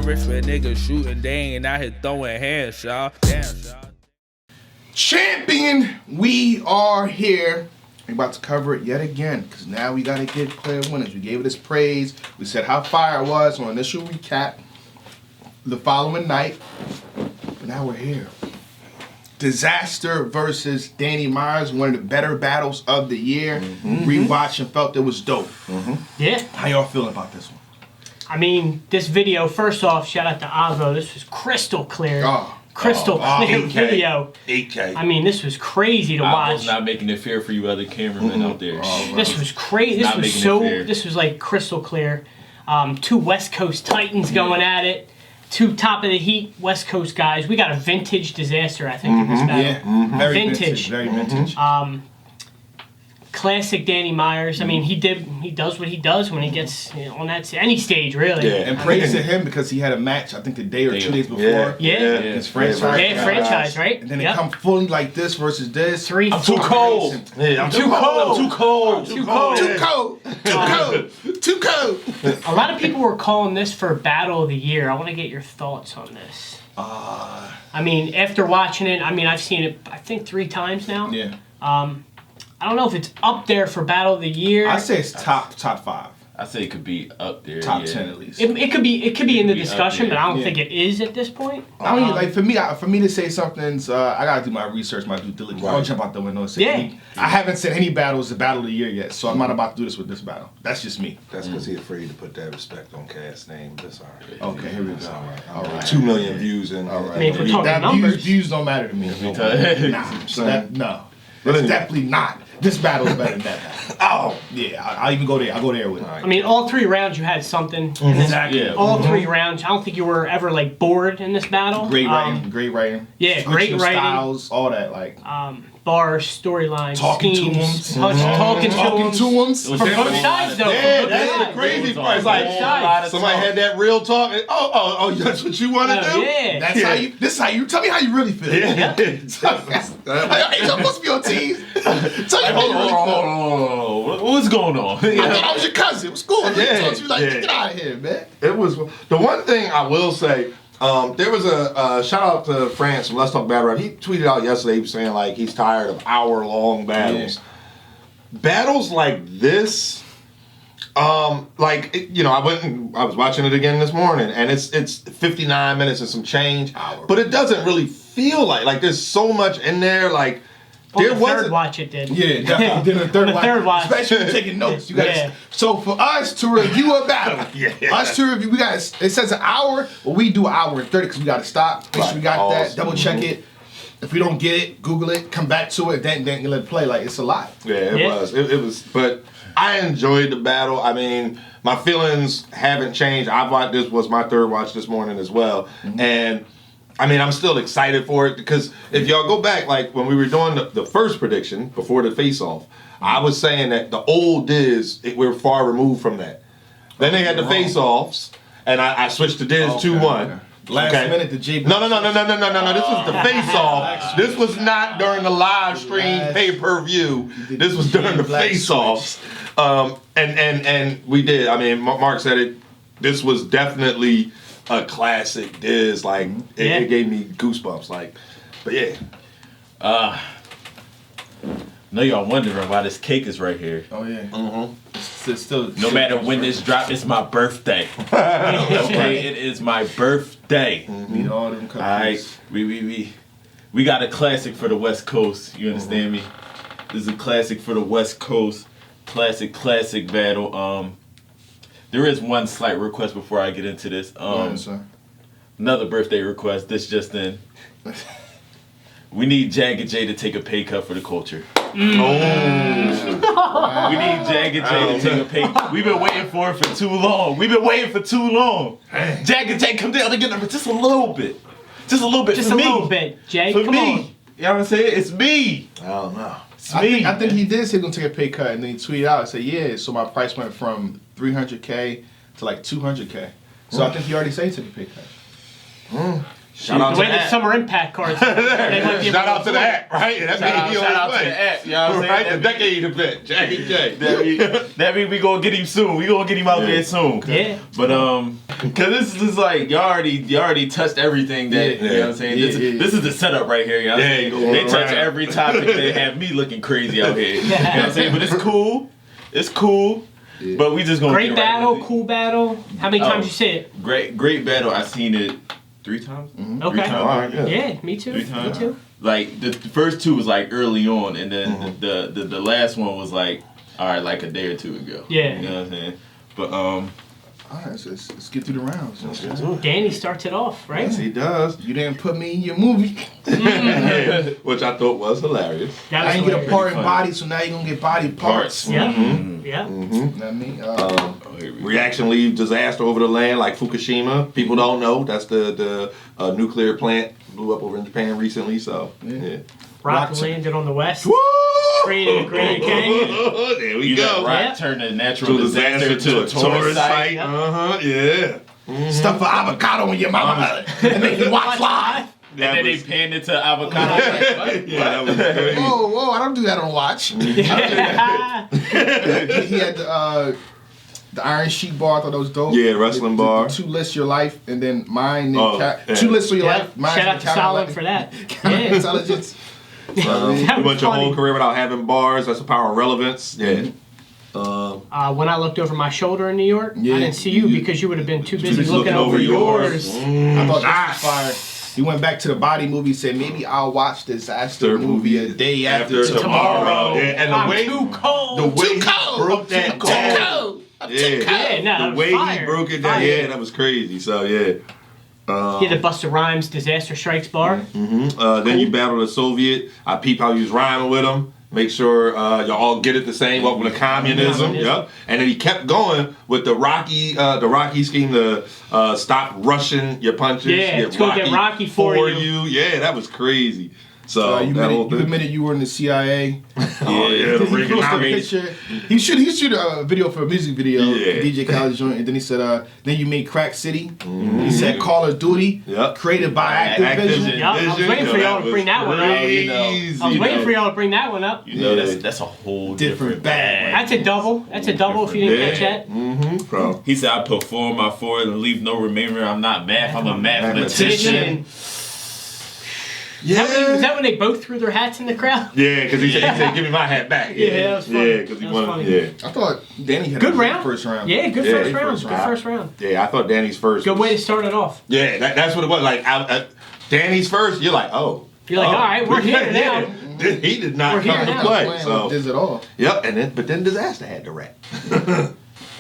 rich for niggas shooting, they ain't out here throwing hands, y'all. Damn, y'all. Champion, we are here. We're about to cover it yet again, because now we got to get player winners. We gave it its praise. We said how fire it was on initial recap the following night. But now we're here. Dizaster versus Danny Myers, one of the better battles of the year. Rewatched and felt it was dope. Yeah. How y'all feeling about this one? I mean, this video, first off, shout out to Avo. This was crystal clear. Crystal clear 8K. video. 8K. I mean, this was crazy to I was watch. not making it fair for you other cameramen out there. This was crazy. Not making it fair. This was like crystal clear. Two West Coast Titans going at it. Two top of the heat West Coast guys. We got a vintage Dizaster, I think, in this battle. Yeah, very Vintage. Very vintage. Classic Danny Myers. I mean, he does what he does when he gets on that any stage, really. Yeah. And praise to him because he had a match, I think, the day or 2 days before. Yeah. His franchise. Franchise, right? And then they come fully like this versus this. Three. I'm too cold. Yeah, I'm too cold. I'm too cold. Too cold. Too cold. Too cold. Too cold. A lot of people were calling this for Battle of the Year. I want to get your thoughts on this. I mean, after watching it, I mean, I've seen it, I think, 3 times now. Yeah. I don't know if it's up there for Battle of the Year. I say it's top 5. I say it could be up there. Top 10 at least. It could be in the be up discussion, there. but I don't think it is at this point. I don't like for me to say something's I gotta do my research, my due diligence. I don't jump out the window and say I haven't said any battle is the battle of the year yet, so I'm not about to do this with this battle. That's just me. That's because he's afraid to put that respect on Cass' name. That's all right. Okay, here we go. All right. 2 million views and All right. I mean, if we're talking That numbers. views don't matter to me. Nah. So that no. That's definitely not. This battle is better than that battle. Oh, Yeah, I'll even go there. I'll go there with it. I mean, all 3 rounds you had something. In this, Exactly. Yeah. all 3 rounds. I don't think you were ever like bored in this battle. Great writing. Great writing. Yeah, great Switching writing. styles, all that. Like Bars, storylines, talking to schemes, him. talking to him. to him. From both sides, though. yeah, From both that's the sides. crazy It was part. It's on like both sides. somebody had that real talk. And, oh, that's what you want to do? Yeah. That's how you. This is how you. Tell me how you really feel. Yeah. Ain't supposed to be on teams. Tell me how you really feel. Oh, what's going on? I thought I was your cousin. It was cool. Yeah, You like, get out of here, man. It was the one thing I will say. There was a shout out to France from Let's Talk Battle Rap. He tweeted out yesterday. He was saying like he's tired of hour-long battles. Battles like this, I was watching it again this morning, and it's 59 minutes and some change, but it doesn't really feel like there's so much in there. Like there the wasn't. third watch it did. Yeah, definitely. Then the third On the third watch. Especially if you're taking notes. You guys. Yeah. So for us to review a battle, Yeah. us to review, we got. It says an hour, but we do an hour and 30 because we got to stop. Make sure we got that. Double check it. If we don't get it, Google it. Come back to it. Then you let it play. Like it's a lot. Yeah, it was. It was. But I enjoyed the battle. I mean, my feelings haven't changed. This was my third watch this morning as well, and. I mean, I'm still excited for it because if y'all go back, like when we were doing the first prediction before the face-off, I was saying that the old Diz, we're far removed from that. Then they had the face-offs, and I switched to Diz 2-1. Last minute, the J. No. This was the face-off. This was not during the live stream pay-per-view. This was during the face-offs. And we did. I mean, Mark said it. This was definitely a classic Diz. Like it gave me goosebumps. Like, but yeah. know y'all wondering why this cake is right here. Oh yeah. It's still. No matter when this drop, it's my birthday. Okay, it is my birthday. Need all them cookies. All right, we got a classic for the West Coast. You understand me? This is a classic for the West Coast. Classic battle. There is one slight request before I get into this. Another birthday request. This just in. We need Jagged J to take a pay cut for the culture. We need Jagged J to take a pay cut. We've been waiting for it for too long. Jagged J, come down and get number just a little bit. Just a little bit Just for a me. little bit, Jay. For Come me. on. You know what I'm saying? It's me. I don't know. It's me. I think he did say he's gonna take a pay cut, and then he tweeted out and said, "Yeah, so my price went from 300K to like 200K." So I think he already said he took a pay cut. Shout out The to way the that. Summer Impact cards. They might be Shout able out to afford that, right? That Shout made out to the app, you know what I'm saying? Right, the decade event, Jackie J. That mean we gonna get him soon. We gonna get him out there soon. Yeah. But cause this is just like you already touched everything that you know what I'm saying. This is the setup right here. You know what I'm saying? Yeah, They touch every topic. They have me looking crazy out here. You know what I'm saying? But it's cool. It's cool. Yeah. But we just gonna Great get right battle, with it. cool battle. How many times you see it? Great battle. I seen it 3 times. Okay. times. All right, Yeah, me too. 3 Me times. too. Like the first 2 was like early on, and then the last one was like like a day or 2 ago. Yeah. You know what I'm saying? But All right, so let's get through the rounds. Danny starts it off, right? Yes, he does. You didn't put me in your movie. Which I thought was hilarious. That I was didn't get a hilarious. part in Funny. body, so now you're gonna get body parts. Yeah. Mm-hmm. Yeah. You know what I mean? Reaction leave disaster over the land like Fukushima. People don't know that's the nuclear plant blew up over in Japan recently. So yeah. Rock landed on the west. Woo! Created a Grand Canyon. There we you go. let Rock Yeah. turn a natural To disaster to a tourist site. Yep. Yeah. Stuff for avocado in your mouth and make you watch live. And then they panned it to avocado. Yeah, that was great. Whoa, I don't do that on watch. He had the Iron Sheik bar. I thought that was dope. Yeah, wrestling bar. The 2 lists your life, and then mine. And Oh, yeah. 2 lists of your Yeah. life. Mine's Shout out to Solid for that. Yeah. Intelligence. You That was went your funny. whole career without having bars. That's the power of relevance. Yeah. When I looked over my shoulder in New York, Yeah. I didn't see you because you would have been too busy busy looking over yours. I thought that was fire. He went back to the body movie. Said maybe I'll watch this Dizaster movie a day after tomorrow. Yeah, and the I'm way too cold. the way Too he cold. broke that Too down. cold. I'm Yeah. too cold. Yeah, no, that The was way fire. he broke it down, Fire. yeah, that was crazy. So yeah. Yeah, the Busta Rhymes Disaster Strikes bar. Then you battle the Soviet. I peep how he was rhyming with him. Make sure y'all all get it the same. Welcome to communism. Yep. And then he kept going with the Rocky scheme to stop rushing your punches. Yeah, it's gonna get Rocky for you. Yeah, that was crazy. So You that whole admitted, you thing. admitted you were in the CIA. Oh yeah, the He posted a Reaganomics. picture. He shoot a video for a music video, Yeah. DJ Khaled joint, and then he said, then you made Crack City. He said Call of Duty, Yep. created by Activision. Yeah, I was waiting for y'all to bring that one up. Crazy. I was waiting for y'all to bring that one up. You know Yeah. that's a whole Different different bag. bag. That's a double. That's a double if you didn't catch that. Bro. He said I perform my forward and leave no remainder. I'm not math. I'm a mathematician. Mathematician. Is that when they both threw their hats in the crowd? Yeah, because he said, "Give me my hat back." Yeah, that was funny. Yeah, because he That was wanted. funny. Yeah, I thought Danny had Good a round. first round. Yeah, good Yeah, first good round. first Good round. first round. yeah. I thought Danny's first. Good was- way to start it off. Yeah, that's what it was. Like Danny's first, you're like, oh. You're like, all right, we're here now. Yeah. He did not We're here come to now. play. Playing So with Diz at all. yep, but then Dizaster had the rap.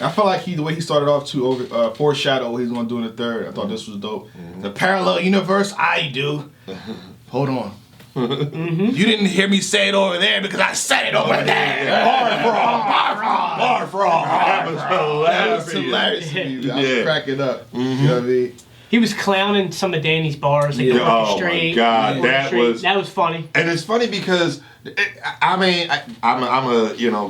I felt like the way he started off to foreshadow what he's gonna do in the third. I thought this was dope. The parallel universe, I do. Hold on. You didn't hear me say it over there because I said it over there. Bar fraud. That was That was hilarious. hilarious to me. I Yeah. was cracking up. You know what I mean? He was clowning some of Danny's bars, like Yeah. the Oh my orchestrate. God, that was- that was funny. And it's funny because I'm a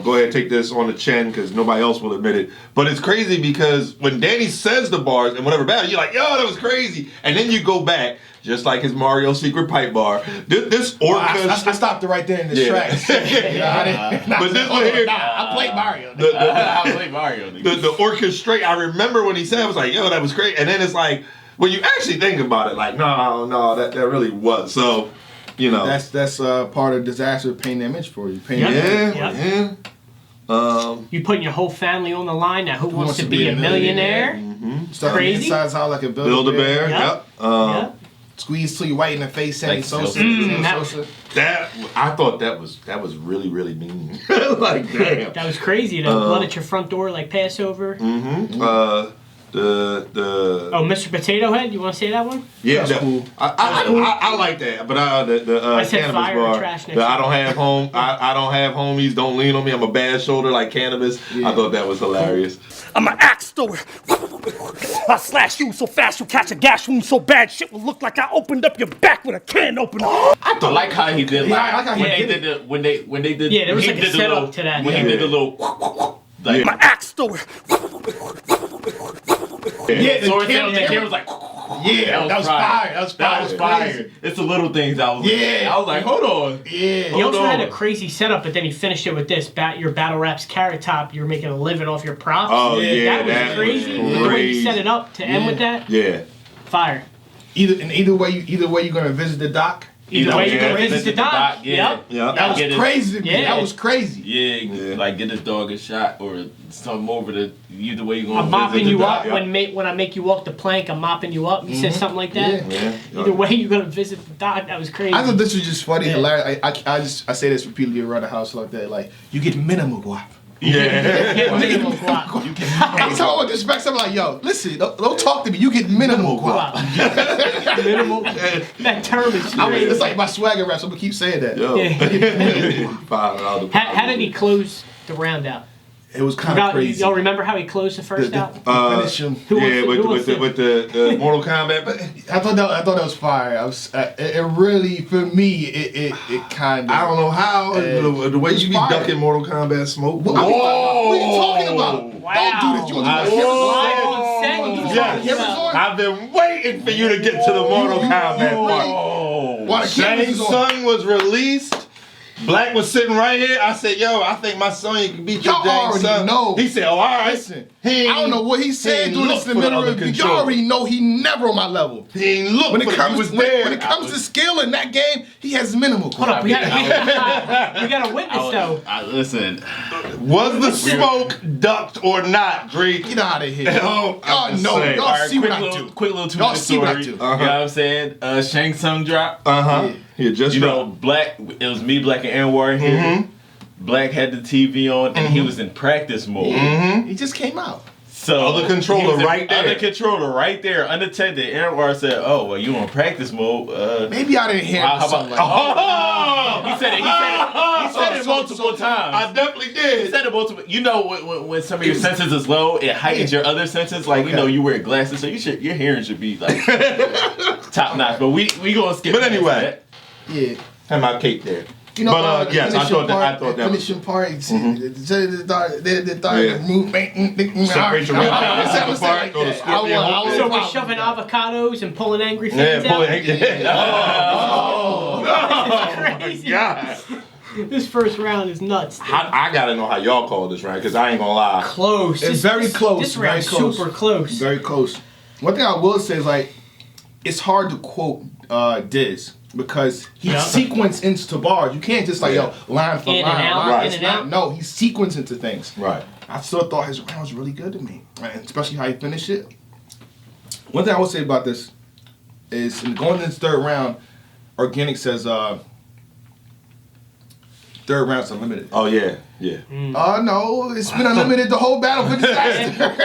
go ahead and take this on the chin because nobody else will admit it. But it's crazy because when Danny says the bars and whatever battle, you're like, yo, that was crazy. And then you go back, just like his Mario secret pipe bar. This orchestra. I stopped it right there in the Yeah. tracks. You know, I didn't, But this one here, I played Mario. I play Mario. the orchestrate. I remember when he said, I was like, yo, that was great. And then it's like, when you actually think about it, like, no, that really was. So, That's part of disaster paint image for you. Paint Yeah. image. yeah. You putting your whole family on the line. Now, who wants to be a millionaire? Stuff Crazy. insides out like a Build-A-Bear. Yep. Yep. Yeah. Squeeze till you white in the face, Sammy Like Sosa. Sosa. That I thought that was really really mean. Like damn. That was crazy. The blood at your front door, like Passover. Oh, Mr. Potato Head. You want to say that one? Yeah, That's cool. I like that, but I said cannabis fire or bar. trash next The to I don't have I don't have homies. Don't lean on me. I'm a bad shoulder like cannabis. Yeah. I thought that was hilarious. I'm an axe thrower. I'll slash you so fast you'll catch a gash wound so bad shit will look like I opened up your back with a can opener. I like how he did. Yeah, I like how he when they did did the when they did. Yeah, there was he like a did the setup little- to that. When Yeah. he did the little. Like, I'm an axe thrower. Yeah. so it sounded like he was like. Yeah, that was fire. That was fire. That was fire. It's the little things I was Yeah. I was like, hold on. Yeah. He also had a on. crazy setup, but then he finished it with this. Your battle raps Carrot Top. You're making a living off your props. Oh, yeah, that was that crazy. was The way you crazy. set it up to end with that, Yeah. fire. Either way, you're gonna visit the doc. Either way, you're gonna Yeah. visit the doc. Yeah. Yep. Yeah. That was Get it. crazy to me. Yeah. That was crazy. Yeah, like get his dog a shot or something over the either way you gonna I'm mopping visit you the up doc. when I make you walk the plank. I'm mopping you up. He says something like that. Yeah. Yeah. Either way, you're gonna visit the doc. That was crazy. I thought this was just funny, Yeah. hilarious. I say this repeatedly around the house like that. Like you get minimal guap. Yeah. Get minimal guap. Anytime I want disrespect, I'm like, yo, listen, don't talk to me. You get minimal guap. Guap. Minimal. That term is I mean, crazy. it's like my swagger rap. So I'm gonna keep saying that. Yo. Yeah. How did he close the round out? It was kind of crazy. Y'all remember how he closed the first out? Finish him. Who wants Yeah, to- who wants to- with the Mortal Kombat. But I thought that was fire. I was it really for me it kind of. I don't know how the way It's you be fire. ducking Mortal Kombat smoke. What are you talking about? Wow. Don't do this. You want I- to do Live on set, he's Yes. talking about- I've been waiting for you to get to the Mortal Kombat part. While the cameras Shang is on. Tsung was released. Black was sitting right here. I said, yo, I think my son can beat your Y'all Shang already Tsung. know. He said, oh, all right. Listen, He I don't know what he said ain't doing look this in the for the middle other of the. Y'all control. already know he never on my level. He ain't look When it for comes he was when, there. when it comes to skill in that game, he has minimal. Hold up, we got a witness though. Listen, Was the smoke ducked or not, Drake? Get out of here. Oh, Y'all I'm just know. saying. Y'all alright, see what quick I little, do. quick little 2 Y'all minute see what story. I do. You know what I'm saying? Shang Tsung drop. Uh-huh. Yeah, just You right. know, Black. It was me, Black, and Anwar here. Black had the TV on, and he was in practice mode. He just came out. So Other controller he was in- right there. Other controller right there, unattended. Anwar said, "Oh, well, you on practice mode? Maybe I didn't hear How something about?" like that. He said it. He said it multiple times. I definitely He did. said it multiple. You know, when some of your senses is low, it heightens your other senses. Like you know, you wear glasses, so your hearing should be like top notch. But we gonna skip. But past anyway. that. Yeah. Had my cake there. You know, But, yes, I thought that was. finishing part. The Yeah. movement. Separate your rib part, go to scorpion hook. So we're shoving avocados and pulling angry Yeah, fans out. Oh, This is crazy. God. This first round is nuts. dude. I gotta know how y'all call this round, because I ain't gonna lie. Close. It's very close, This very round's close. super close. Very close. One thing I will say is like, it's hard to quote Diz because he Yeah. sequenced into bars. You can't just like yo line for In line. and out, line. in It's and not- out. No, he sequenced into things. Right. I still thought his round was really good to me, and especially how he finished it. One thing I will say about this is in going into this third round, Organic says third round's unlimited. Oh, yeah. Yeah. No, it's been unlimited the whole battle for Disaster.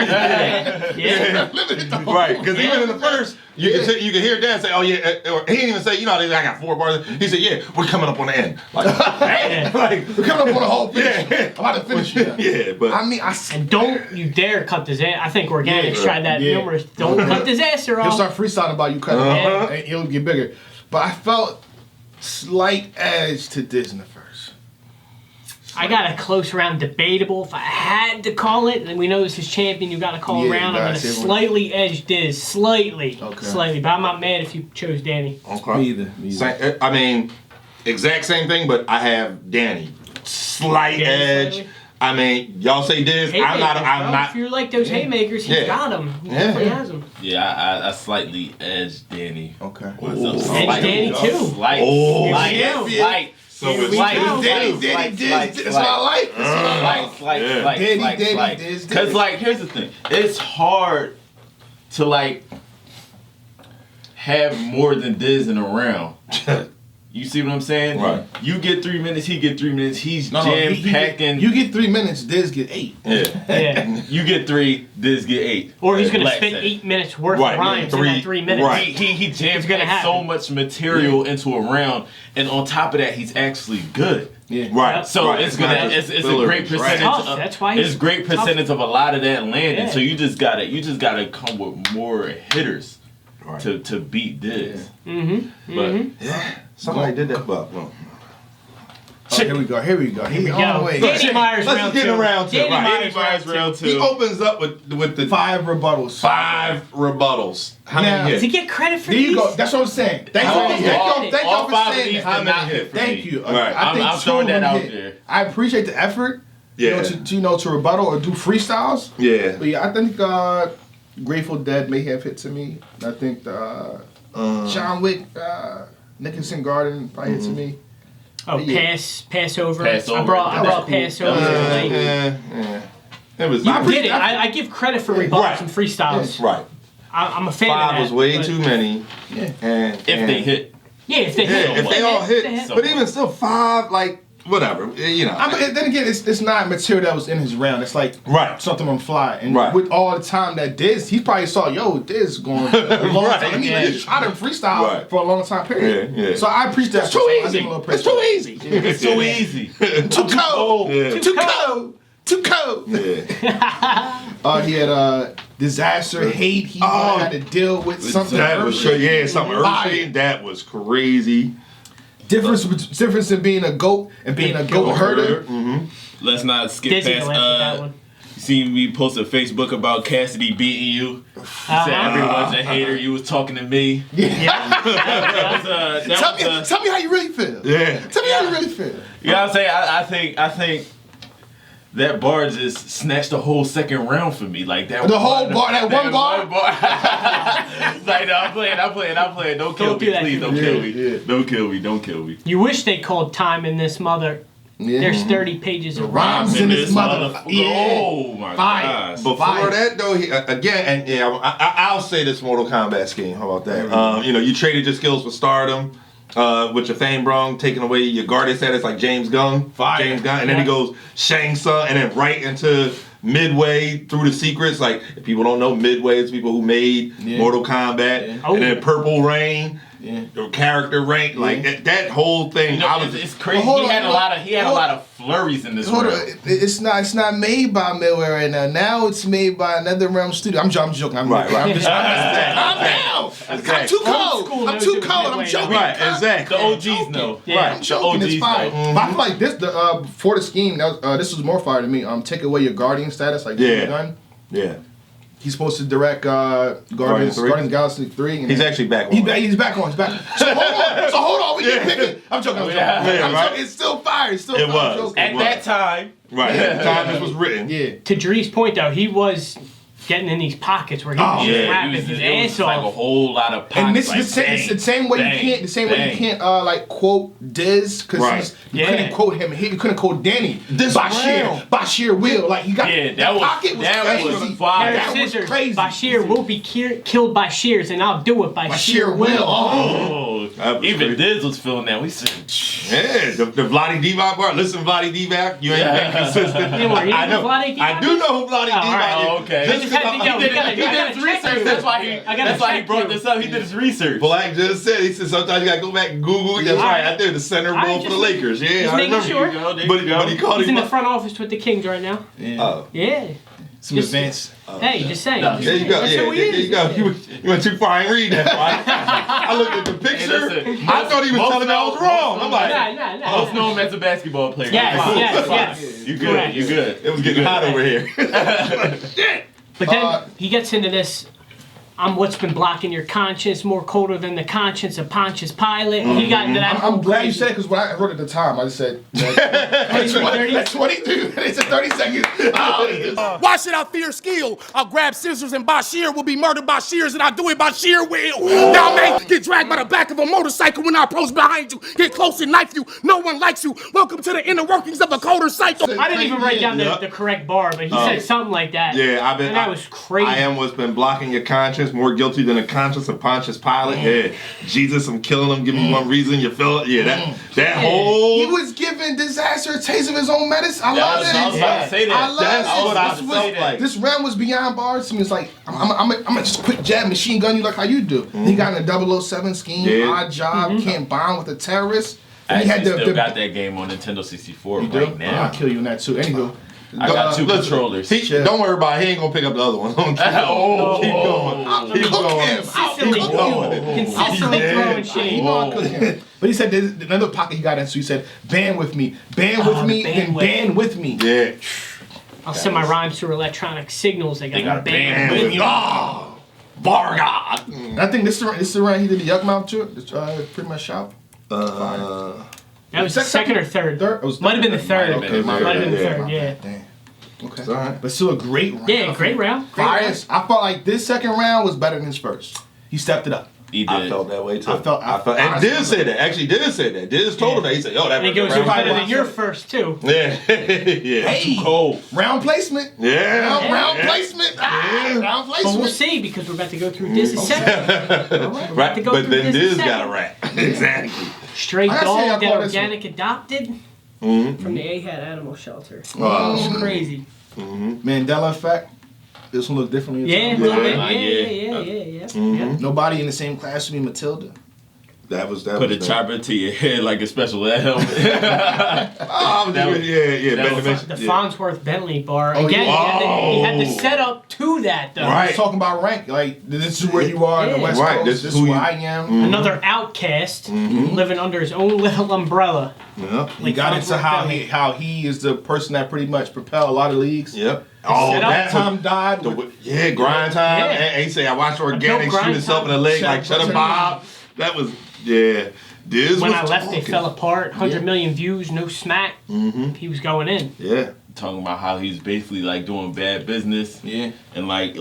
Yeah. Unlimited the whole Right, because even in the first, you can hear Dan say, "Oh yeah," or he didn't even say, "You know, I got 4 bars." He said, "Yeah, we're coming up on the end." Like, like We're coming up on a whole finish. Yeah. I'm about to finish it. yeah, but I mean, And don't you dare cut Disaster. I think Organics Yeah. tried that Yeah. numerous. Don't cut Disaster he'll off. start freestyling about you cutting it Uh-huh. off, and it'll get bigger. But I felt slight edge to this in the first. I got a close round debatable. If I had to call it, and we know this is champion, you got to call Yeah, around. you I'm gotta going to say one. slightly edge Diz. Slightly. Okay. Slightly. But I'm not mad if you chose Danny. okay. Me either. I mean, exact same thing, but I have Danny. Slight Danny edge. slightly? I mean, y'all say this. Haymakers, I'm bro. not. If you like those haymakers, he's Yeah. got them. He Yeah. definitely has them. Yeah, I slightly edged Danny. Okay. Myself. Edge Slight. Danny too. Slight. Oh. Slight. Yeah. Slight. So Here it's we Slight. go. Danny, Slight. Danny, Slight. Diz. That's what I like. That's what I like. Slight. Yeah. Slight. Danny, Slight. Danny, Slight. Diz, Because Diz. like, here's the thing. It's hard to like have more than Diz in a round. You see what I'm saying? Right. You get 3 minutes, he get 3 minutes. He's No, jam he packing. You get 3 minutes, Diz get 8. Yeah. Yeah. You get 3, Diz get 8. Or he's going to Black spend said. 8 minutes worth Right, of rhymes in three- that 3 minutes. right. He jam It's gonna packs so happen. much material into a round, and on top of that, he's actually good. Yeah. Right. So right. it's gonna not it's just a great fillers, right? percentage. Tough. Of, That's why it's he's great tough. percentage of a lot of that landing. Yeah. So you just gotta come with more hitters Right. to beat this. Mm-hmm. But Somebody did that, but no. Here we go. Here we go. Here we go. Wait. Danny Myers Let's round get two. around to it. Danny Right. Myers round two. He opens up with the 5 rebuttals. 5 rebuttals. How Now- many Does he hits? get credit for There you these? go. That's what I'm saying. Thank All- you. Thank all y'all for 5 of saying these that. did not hit for Thank me. you. Right. I think I'm 2 throwing of them that out hit. there. I appreciate the effort. Yeah. To rebuttal or do freestyles. Yeah. But yeah, I think Grateful Dead may have hit to me. I think John Wick, Nicholson Garden probably hit to me. Oh, Yeah. Passover. Passover. I brought That's Passover. late. It was You did it. I give credit for rebuttals Right. and freestyles. right. I'm a fan of 5 that. was way but- too many. Yeah. And If they hit. Yeah, if they hit. Yeah, if they all hit. So- But even still, 5, like, whatever. You know. Then again, it's not material that was in his round. It's like Right. something on fly. And Right. with all the time that Diz, he probably saw, Diz going a long Right, time. yeah. He tried to freestyle Right. for a long time period. Yeah, yeah. So I appreciate that. It's too I give easy. him a little It's praise. too easy. It's too easy. Too cold. Yeah. Too cold. Too cold. Yeah. He had disaster, hate. He had to deal with something. That was earthly. something Fire. earthly. That was crazy. Difference in being a goat and being a goat herder. Let's not skip Dizzy past. can laugh at that one. You seen me post a Facebook about Cassidy beating you. You said everyone's a hater. You was talking to me. Tell me how you really feel. Yeah. Tell me how you really feel. You know what I'm saying? I think that bar just snatched the whole second round for me. Like that. The whole bar, that one bar? Like no, I'm playing. Don't kill Don't do me, that please. to Don't me. kill me. Yeah. Don't kill me. You wish they called time in this mother. Yeah. There's 30 pages of Rhymes rhymes. in this mother. Oh my Fire. gosh. Before Fire. that, though, again, and yeah, I'll say this Mortal Kombat scheme. How about that? You traded your skills for stardom. With your fame brung, taking away your guardian status like James Gunn. Fire. And then he goes Shang Tsung, and then right into Midway through the secrets. Like, if people don't know, Midway is people who made Mortal Kombat. Yeah. Oh. And then Purple Rain, the character rank, like that whole thing. It's crazy. Well, hold He had on, a lot of he had a hold- lot of flurries in this Hold on, round. it's not made by Midway right now. Now it's made by another realm studio. I'm joking. I'm Right. I'm just, calm down. I'm too Old cold. school I'm knows too it was cold. I'm Midway. joking. Right, Calm- exactly. The OGs know. Yeah. Right, I'm joking. It's OGs fire. know. But I feel like this, before the scheme, this was more fire to me. Take away your guardian status, like Yeah. Gunn. Yeah. He's supposed to direct Guardians 3? Galaxy 3. And He's actually back on. He's back on. He's back. So hold on. We can pick it. I'm joking. Yeah, I'm right. joking. It's still fire. It's still It fire. was. I'm joking. At that time, Right. At the time this was written. Yeah. To Dre's point, though, he was getting in these pockets where he was just rapping his ass like a off. whole lot of pockets. And this like, is it's the same way bang, you can't bang. you can't like quote Diz because Right. you couldn't quote him. You couldn't quote Danny. This round. Bashir will like you got Yeah, that pocket that was crazy. fire. Pair That of was scissors. crazy. Bashir will be killed by shears, and I'll do it by sheer Bashir will. will. Oh, That was even crazy. Diz was feeling that. We said, Yeah, the Vladi Divac part. Listen, Vladi Divac, you ain't been consistent. You know, you I know know. who Vladi Divac I do is? know who Vladi Oh, all right. Divac is. Oh, okay. Just I just had to because go. he did gotta- his I gotta research. check That's why he check brought you. this up. He did his research. Black just said, he said sometimes you gotta go back and Google. Yeah, All right. right. I did the center All right, role for the just- Lakers. Yeah, just I making remember. sure. There you go, there But you go. he called He's him. in the front office with the Kings right now. Oh, Yeah. Some advanced. Hey, just saying. No, there you go. That's Yeah, who he there is. you go. You went too far. I ain't read that. I looked at the picture. listen, I thought he was most telling me I was wrong. I'm like, Nah. Most know him as a basketball player. Yes. You good? Correct. You good? it was getting hot over here. But then he gets into this. I'm what's been blocking your conscience, more colder than the conscience of Pontius Pilate. He got into that. I'm glad you said it because when I wrote at the time, I just said that's 22 minutes and 30 seconds. Oh, Why should I fear skill? I'll grab scissors and Bashir will be murdered by shears, and I do it by sheer will. Now I may get dragged by the back of a motorcycle when I approach behind you. Get close and knife you. No one likes you. Welcome to the inner workings of the colder cycle. I didn't even write down Yeah. the correct bar, but he said something like that. Yeah, I've been. And that was crazy. I am what's been blocking your conscience, more guilty than the conscience of Pontius Pilate. Yeah, Jesus, I'm killing him. Give me one reason. You feel it? Yeah, that whole. he was giving Dizaster a taste of his own medicine. I Yeah, love I was it. about to say that. I love That's it. what I This was- felt like. This round was beyond bars to me. It's like I'm gonna just quick jab machine gun you like how you do. He got in a 007 scheme, Yeah. odd job, can't bond with a terrorist. I And he actually had still got that game on Nintendo 64 right I'll now. kill you in that too. Anywho, I got two controllers. Don't worry about it. He ain't gonna pick up the other one. Keep going. Keep going. Consistently throwing shade. But he said there's another pocket he got in, so he said, "Ban with me, ban with me, then ban with me." Yeah. I'll send my rhymes through electronic signals. They got gotta a band ban with me. Oh, bar God. I think this is the round he did the yuck mouth to it. Pretty much shout. That was second or third. Third? It was Might have been the third. Okay, Might have been the third. Yeah. Damn. Okay. It's all right. But still a great round. Yeah, great round. Great round. Fires. I felt like this second round was better than his first. He stepped it up. He I did. felt that way too. I felt- and Diz said that. Actually, Diz said that. Diz told him that. He said, "Yo, that And it goes round better was than your first too. Yeah, yeah. Hey, Cold. round placement. Yeah. Round Yeah. placement. Round But we'll placement. see because we're about to go through Diz's second. Right, to go but through then this Diz in a got a second. rap. Exactly. Straight I gotta say, I dog that call this organic adopted Mm-hmm. from the AHAT Animal Shelter. Wow. It's crazy. Mandela effect. This one looked differently. Yeah, a little bit. Yeah. Yeah. Nobody in the same class with me, Matilda. That was Put a that. chopper to your head like a special ed helmet. Oh, That was- yeah. that was- The Farnsworth Bentley bar. Oh, Again, yeah. he had the setup to that, though. Right. He's talking about rank. Like, this is where you are in the Yeah. West Right, Coast. this This is is who where you- I am. Another outcast living under his own little umbrella. Yep. He got into how he is the person that pretty much propelled a lot of leagues. Yep. Oh, Set up that Tom was, died. yeah, grind time. Yeah. And he said, "I watched organic Adult shoot grind himself in the time. leg like shut up, Bob." That was Diz When was I left, talking. they fell apart. 100 million views, no smack. He was going in. Yeah. Talking about how he's basically like doing bad business. Yeah. And like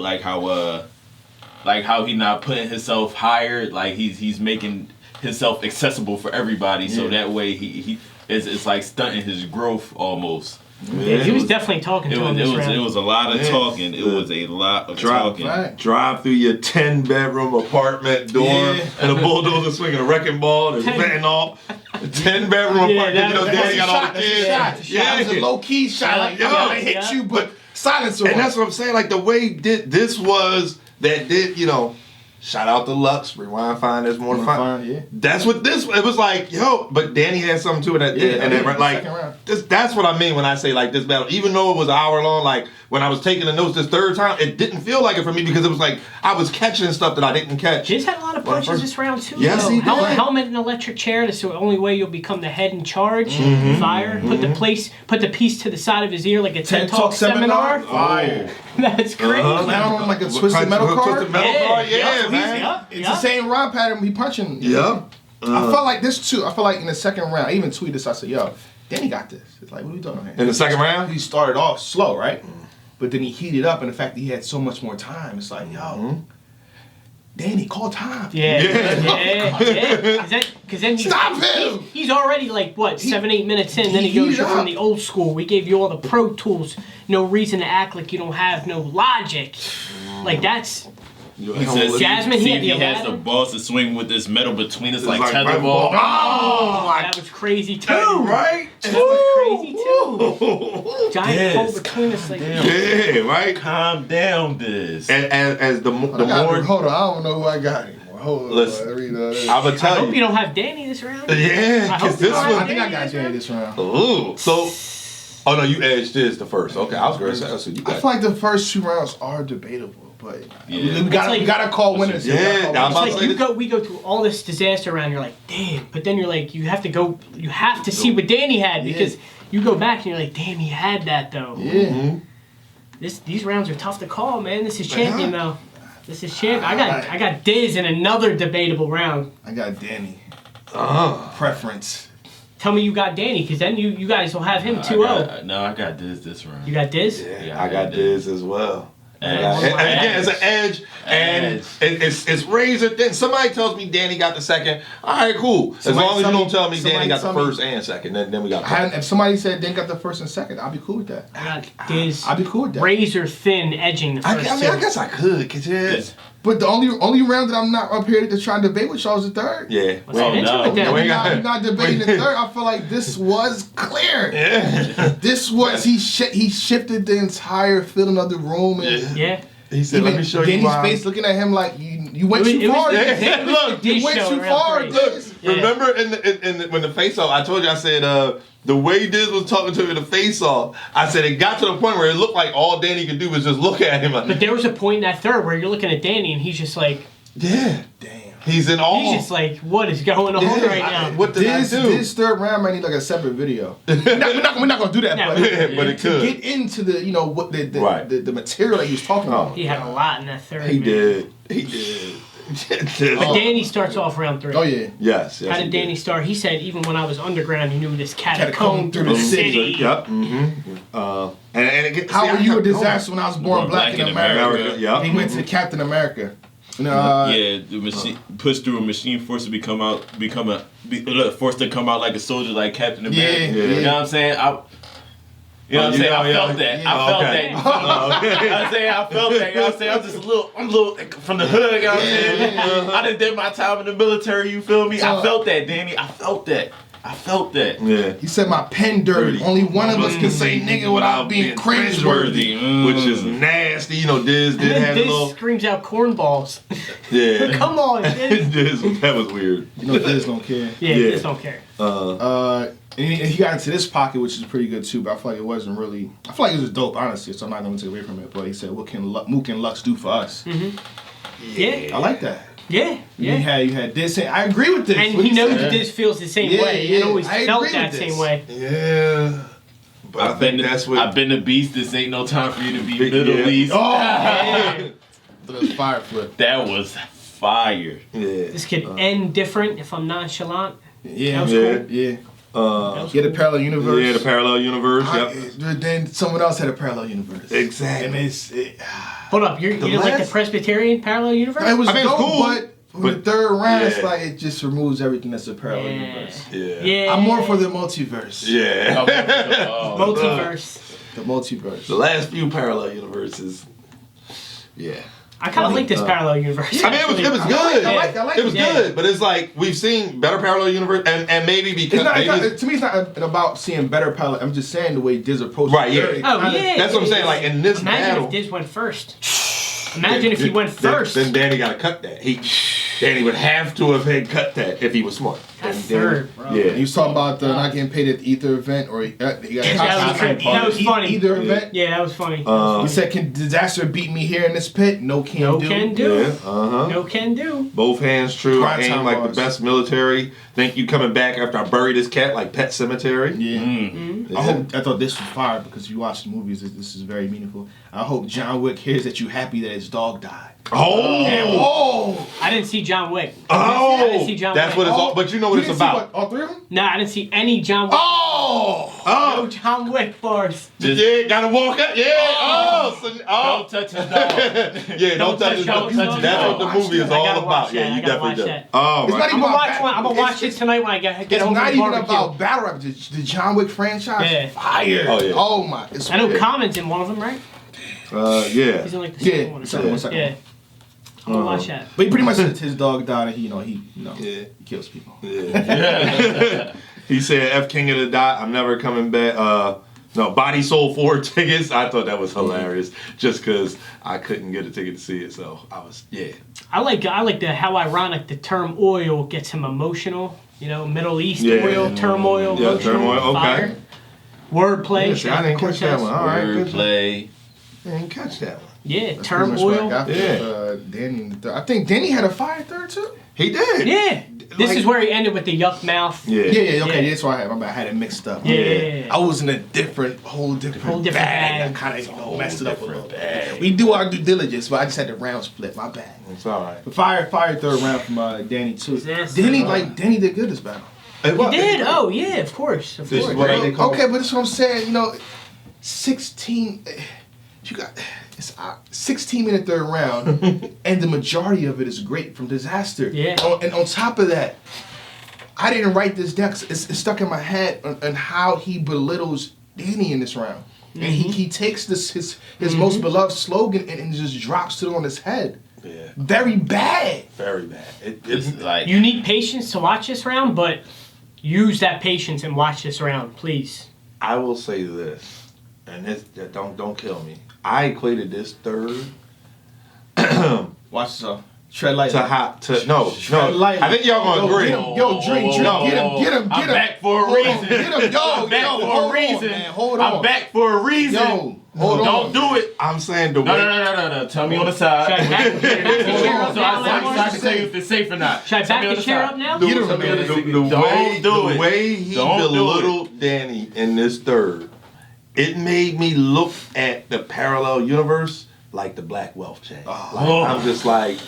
how he not putting himself higher. Like he's making himself accessible for everybody. So that way he it's like stunting his growth almost. Yeah, he was definitely talking It to him was, this round. it was a lot of Yeah. talking. It was a lot of Drive, talking. drive through your 10-bedroom apartment door Yeah. and a bulldozer swinging a wrecking ball and vetting off. A 10-bedroom Yeah, apartment. that You know, was- daddy got all the That's a kids. shot. That was a low key shot. Like, yo, Yeah. they hit Yeah. you, but silencer. And that's what I'm saying. Like the way this was that did, you know, shout out to Lux, rewind, find, there's more to find. Yeah. That's what this. It was like, yo, but Danny had something to it, and then like second round. that's what I mean when I say like this battle. Even though it was an hour long, like when I was taking the notes this third time, it didn't feel like it for me because it was like I was catching stuff that I didn't catch. Jiz had a lot of punches this round too. Yes, though. he did. Helmet and electric chair. That's the only way you'll become the head in charge. Fire. Put the piece to the side of his ear like a TED Talk seminar. Fire. That's crazy. Down on like a twisted metal card. Twisted metal card, yeah, man. Yep, It's yep. the same run pattern he punching. Yep. I felt like this too. I felt like in the second round, I even tweeted this. I said, yo, Danny got this. It's like, what are we doing here? In the second round, He started off slow, right? But then he heated up, and the fact that he had so much more time, it's like, yo, Danny, call time. Yeah. Because then Stop him! He's already like what 7-8 minutes in. Then he he goes, heated "You're from up. the old school. We gave you all the pro tools. No reason to act like you don't have no logic." Like that's He says Jasmine, he see had if the he has 11. the balls to swing with this metal between us like like tetherball. oh my that was crazy too. right? That was crazy too. Giant pole between us like. Yeah, right. Calm down, this. And as the more Hold on, I don't know who I got anymore. Hold on. Listen, read I would I tell hope you don't have Danny this round. Yeah, I hope because this you don't have I one. think I got Danny this round. Ooh, so. Oh no, you edged this the first. Okay, I was gonna say. So you I got. feel like the first 2 rounds are debatable, but Yeah. we gotta call winners. Yeah, We gotta call now I'm winners. about It's to like say we go through all this disaster round. You're like, damn, but then you're like, you have to see what Danny had because you go back and you're like, damn, he had that though. Yeah. These rounds are tough to call, man. This is champion though. This is champion. I got Diz in another debatable round. I got Danny. Preference. Tell me you got Danny, because then you guys will have him 2-0. No, I got this round. You got Diz? Yeah, I got this as well. Edge. And again, it's an edge, and it's razor thin. Somebody tells me Danny got the second. All right, cool. As long as you don't tell me Danny got the first and second, then we got. If somebody said Danny got the first and second, I'll be cool with that. I got Diz. I'll be cool with that. Razor thin edging the I first mean, I two. guess I could, cause But the only round that I'm not up here to try and debate with y'all is the third. yeah. Let's get into it then. we got- We're not debating the third. I feel like this was clear. Yeah. This was he shifted the entire feeling of the room and Yeah. He said, "Let me show you Danny's why." face looking at him like you You went too far. Look, You went too far. Remember in the face off, I told you, I said the way Diz was talking to me in the face off, I said it got to the point where it looked like all Danny could do was just look at him. But there was a point in that third where you're looking at Danny and he's just like, yeah, damn. He's in awe. He's just like, what is going on right now? What did I do? This third round might need like a separate video. we're not gonna do that, No, but it could get into the what the material that he was talking about. He had a lot in that third. He man. did. He did. But Danny starts off round 3. Oh yeah. Yes. How did Danny start? He said even when I was underground, he knew this catacomb Catacomb through the city. Yep. Mm-hmm. And how were you a disaster when I was born black in America? Yep. He went to Captain America. The machine pushed through a machine, forced to forced to come out like a soldier, like Captain America. Yeah. You know what I'm saying? I felt that. Yeah. I felt that. Okay. You know what I'm saying? I felt that. You know what I'm saying? I'm just a little from the hood. You know what I'm saying? I done did my time in the military. You feel me? I felt that, Danny. I felt that. Yeah. He said my pen dirty. Only one of us can say nigga without being cringeworthy. Which is nasty. You know, Diz did have a Diz little. screams out cornballs. Yeah. Come on, Diz. That was weird. You know Diz don't care. Yeah, Diz don't care. And he got into this pocket, which is pretty good too. But I feel like it wasn't really. I feel like it was dope, honestly. So I'm not going to take away from it. But he said, "What can Mook and Lux do for us?" Mm-hmm. Yeah, I like that. Yeah. You had Diz saying, "I agree with this," and he knows that Diz feels the same way. He always I felt agree that with same this. way. Yeah. But I think that's what. I've been the beast. This ain't no time for you to be Middle East. The fire flip. That was fire. Yeah. This could end different if I'm nonchalant. Yeah. That was cool. Yeah. He had a parallel universe. Yeah, the parallel universe. Yep. Then someone else had a parallel universe. Exactly. And Hold up, you didn't like the Presbyterian parallel universe? it was I mean, it's dope, cool, but the third round, it's yeah. like it just removes everything that's a parallel universe. Yeah. I'm more for the multiverse. Yeah. Multiverse. The multiverse. The last few parallel universes. Yeah. I kind of like this parallel universe. I mean, it was good. I like it was good, but it's like we've seen better parallel universe, and maybe because to me, it's not about seeing better parallel. I'm just saying the way Diz approached. Right, yeah. That's what I'm saying. Like in this Imagine battle, if Diz went first. Imagine if he went first. Then Danny got to cut that. Danny would have to have had cut that if he was smart. That's third, bro. Yeah, he was talking about not getting paid at the Ether event, or he got that was funny. Ether event. Yeah, that was funny. He said, "Can Dizaster beat me here in this pit? No can no do. can do. Yeah, No can do. Both hands true. Prime I aim time like bars. the best military. Think you coming back after I bury this cat like Pet Cemetery? Yeah. I thought this was fire because if you watch the movies, this is very meaningful. I hope John Wick hears that you happy that his dog died. Oh! I didn't see John Wick. Oh! I didn't see John That's Wick. what it's all. But you know what it's about. All three of them? No, I didn't see any John Wick. No John Wick bars. Yeah, gotta walk up. Yeah. Don't touch his dog. Yeah, don't touch his dog. That's what the movie is all about. Yeah, you definitely do. Oh, It's not right. even I'm gonna watch it tonight when I get It's home not from even barbecue. about battle rap. The John Wick franchise, Yeah. fire. Oh, yeah. Oh my! It's I know weird. Common's in one of them, right? Yeah. He's in like the second one. the second one, second Yeah. one. I'm gonna watch that. But he pretty much said his dog died, and he kills people. Yeah. He said, "F King of the Dot. I'm never coming back." No, Body Soul 4 tickets. I thought that was hilarious, just because I couldn't get a ticket to see it. So I was, I like how ironic the term oil gets him emotional. You know, Middle East Yeah. oil, turmoil, Yeah, emotional, turmoil, okay. fire. Wordplay. Yeah, see, I didn't catch that one. All right, good. Wordplay. I didn't catch that one. Yeah, That's pretty much what I turmoil. got for, Danny. I think Danny had a fire third too. He did. Yeah. This is where he ended with the yuck mouth. Yeah. Yeah, okay, Yeah. that's why I had it mixed up. Yeah. I was in a whole different bag. I kind of messed it up a little bit. We do our due diligence, but I just had the round split. My bad. It's all right. But fire third round from Danny too. Disaster. Danny did good this battle. He did. Oh yeah, of course. Of This course. is what they call. Okay, but that's what I'm saying. 16. You got. It's 16 minute third round, and the majority of it is great from Dizaster. Yeah. And on top of that, I didn't write this down 'cause it's stuck in my head on how he belittles Danny in this round. And he takes his most beloved slogan and just drops it on his head. Yeah. Very bad. Very bad. It's like You need patience to watch this round, but use that patience and watch this round, please. I will say this, and this don't kill me. I equated this third Watch yourself. Tread lightly. No. lightly. I think y'all gonna agree. Drink, get him. I'm back for a reason. Get him, I'm back for a reason. Hold on. I'm back for a reason. Yo, hold on. Don't do it. I'm saying the way. No. Tell me on the side. Should I back the chair up So now? I can tell you if it's safe or not. Should I Tell me back on the chair side. up now? Get him, The man. way he belittled Danny in this third, it made me look at the parallel universe like the Black Wealth Chain. I'm just like,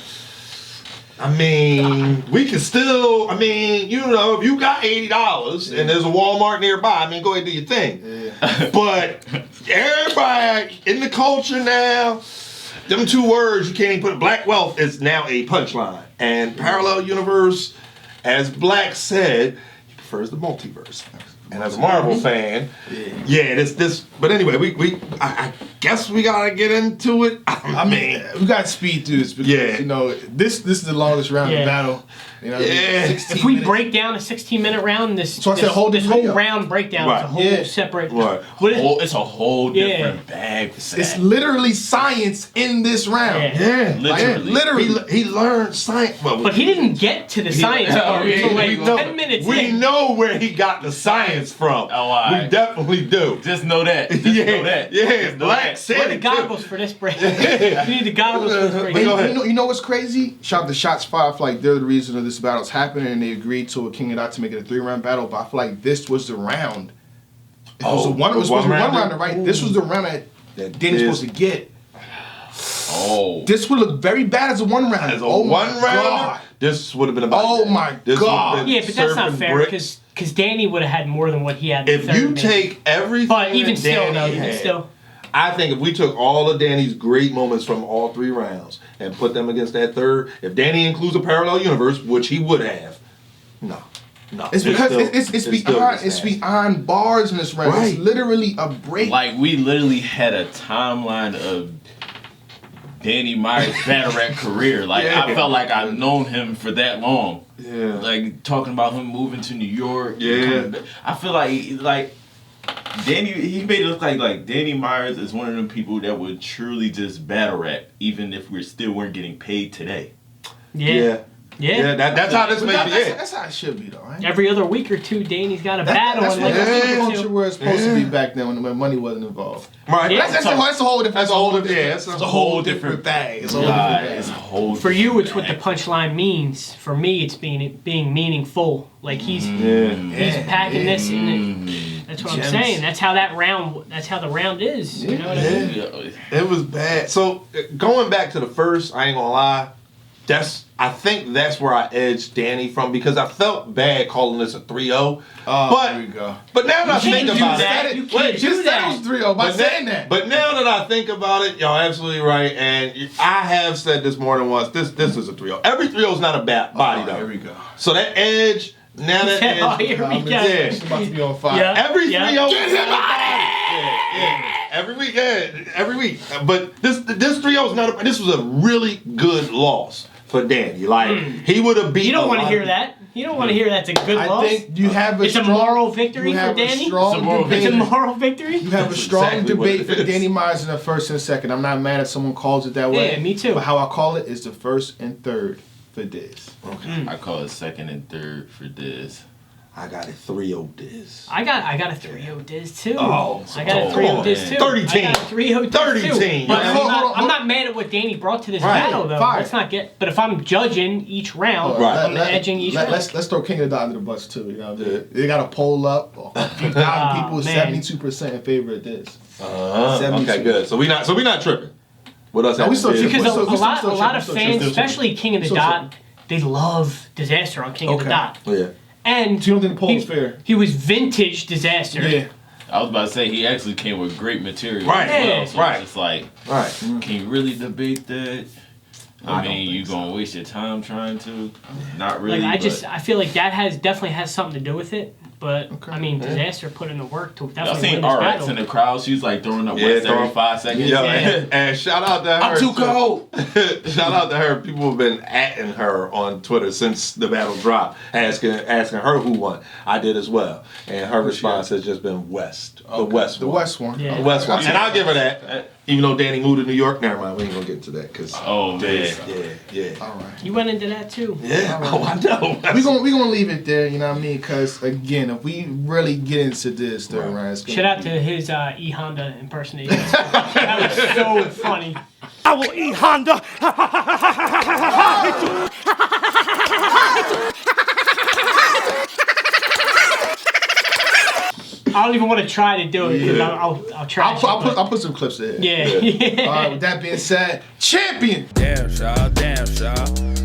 I mean, we can still, I mean, you know, if you got $80 and there's a Walmart nearby, I mean, go ahead and do your thing. Yeah. But everybody in the culture now, them two words, you can't even put Black Wealth is now a punchline. And parallel universe, as Black said, he prefers the multiverse. And as a Marvel fan, this. But anyway, I guess we gotta get into it. I mean, we got to speed through this because you know this is the longest round of the battle. You know, 16 If we minutes. break down a 16-minute round, this So I said hold this this whole video. round breakdown is a whole separate. Right. What is, It's a whole different bag. It's literally science in this round. Yeah. Literally. He learned science. Well, but he didn't get to the science part until like 10 minutes we in. know where he got the science from. Oh, all right. We definitely do. Just know that. Just know that. Yeah, Just know Black that. said Where the it too. goggles for this break? We need the goggles for this break. And Go ahead. you know what's crazy? Shout out to Shots Fired. I feel like they're the reason of this battle's happening, and they agreed to a King of Dot to make it a 3-round battle. But I feel like this was the round. It was supposed to be one rounder, right? This was the round that Danny's supposed to get. Oh. This would look very bad as a 1-rounder. As a one-rounder, this would have been about. Oh my This God. would've been Yeah, but that's not surfing fair bricks. because Danny would have had more than what he had. In If the third, you maybe. take everything, but even that still, Danny though, even had, still. I think if we took all of Danny's great moments from all 3 rounds and put them against that third, if Danny includes a parallel universe, which he would have, no. It's because still it's beyond bars in this round. Right. It's literally a break. Like, we literally had a timeline of Danny Myers' battle rap career. Like, Yeah. I felt like I've known him for that long. Yeah. Like, talking about him moving to New York. Yeah. coming back. I feel like Danny, he made it look like Danny Myers is one of them people that would truly just battle rap, even if we still weren't getting paid today. Yeah. That's how this But made it. that's how it should be, though, right? Every other week or two, Danny's got a battle. That's and what like, the a culture week or where it's supposed to be back then when money wasn't involved. Right. Yeah. That's a whole different. That's a whole different. Yeah, It's a whole different bag. It's a whole different bag. It's a whole two. For you, it's what the bag. punchline means. For me, it's being meaningful. Like he's packing this in. That's what I'm Gems. saying. That's how that round. That's how the round is. You know what I mean? Yeah. It was bad. So going back to the first, I ain't gonna lie. I think that's where I edged Danny from because I felt bad calling this a 3-0. There we go. But now that I think can't do about that. it, You can't Just do said that. it was 3-0 by saying that. But now that I think about it, y'all absolutely right, and I have said this more than once. This is a 3-0. Every 3-0 is not a body though. Here we go. So that edge, now that edge, Oh, here we go. It's about to be on fire. Yeah. every 3-0. Yeah. Get him out! Every week. But this 3-0 is not. This was a really good loss for Danny. Like he would have beat. You don't a want to lot hear of- that. You don't want to hear that's a good I loss. think you have a It's a strong, moral victory you for have Danny? A strong It's a moral debate. It's a moral victory. You have a That's strong exactly what debate it for is. Danny Myers in the first and second. I'm not mad if someone calls it that way. Yeah, me too. But how I call it is the first and third for Diz. I call it second and third for this. I got it 3-0 Diz. I got a 3-0 Diz too. Oh, I got a come 3-0 on, Diz man. too. 30 I got team. a 3-0 Diz 30 too. team, But man. I'm not mad at what Danny brought to this Right. battle though. Fire. Let's not get. But if I'm judging each round, Right. I'm edging each round. Let's throw King of the Dot under the bus too. You know, they got a poll up. A few thousand people, man. 72% in favor of this. Okay, good. So we not tripping. What else? No, we happened, still Diz? tripping. Because We're a lot still of tripping, fans, still especially King of the Still Dot, they love Disaster on King of the Okay. Dot. Yeah. And So you don't think the poll is fair? He was vintage Disaster. Yeah. I was about to say he actually came with great material. Right, as well, yeah, so right. It's just like, All right. can you really debate that? I don't mean, think you gonna waste your time trying to? Not really. Like but I feel like that definitely has something to do with it. But Okay. I mean, Disaster put in the work to Y'all definitely seen win this RX battle. in the crowd? She's like throwing up Yeah, West every throwing- 5 seconds. Yo, Yeah. and shout out to her. I'm too cold. Shout out to her. People have been atting her on Twitter since the battle dropped, asking her who won. I did as well, and her response has just been West. The West The one. West one. Yeah. The West one. And I'll give her that. Even though Danny moved to New York, never mind. We ain't gonna get into that because. Oh man. Yeah. All right. You went into that too. Yeah. Oh, I know. We gonna leave it there, you know what I mean? Because again, if we really get into this third round, it's gonna Shout out to his E Honda impersonation. That was so funny. I will eat Honda. I don't even want to try to do it because I'll try. I'll put some clips in. Yeah. All right. With that being said, champion. Damn, Shaw, damn, Shaw.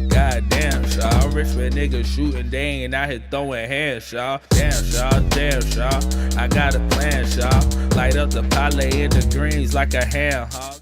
God damn, Shaw. Rich red niggas shooting, they ain't out here throwing hands, Shaw. Damn, Shaw. I got a plan, Shaw. Light up the parlay in the greens like a ham hog.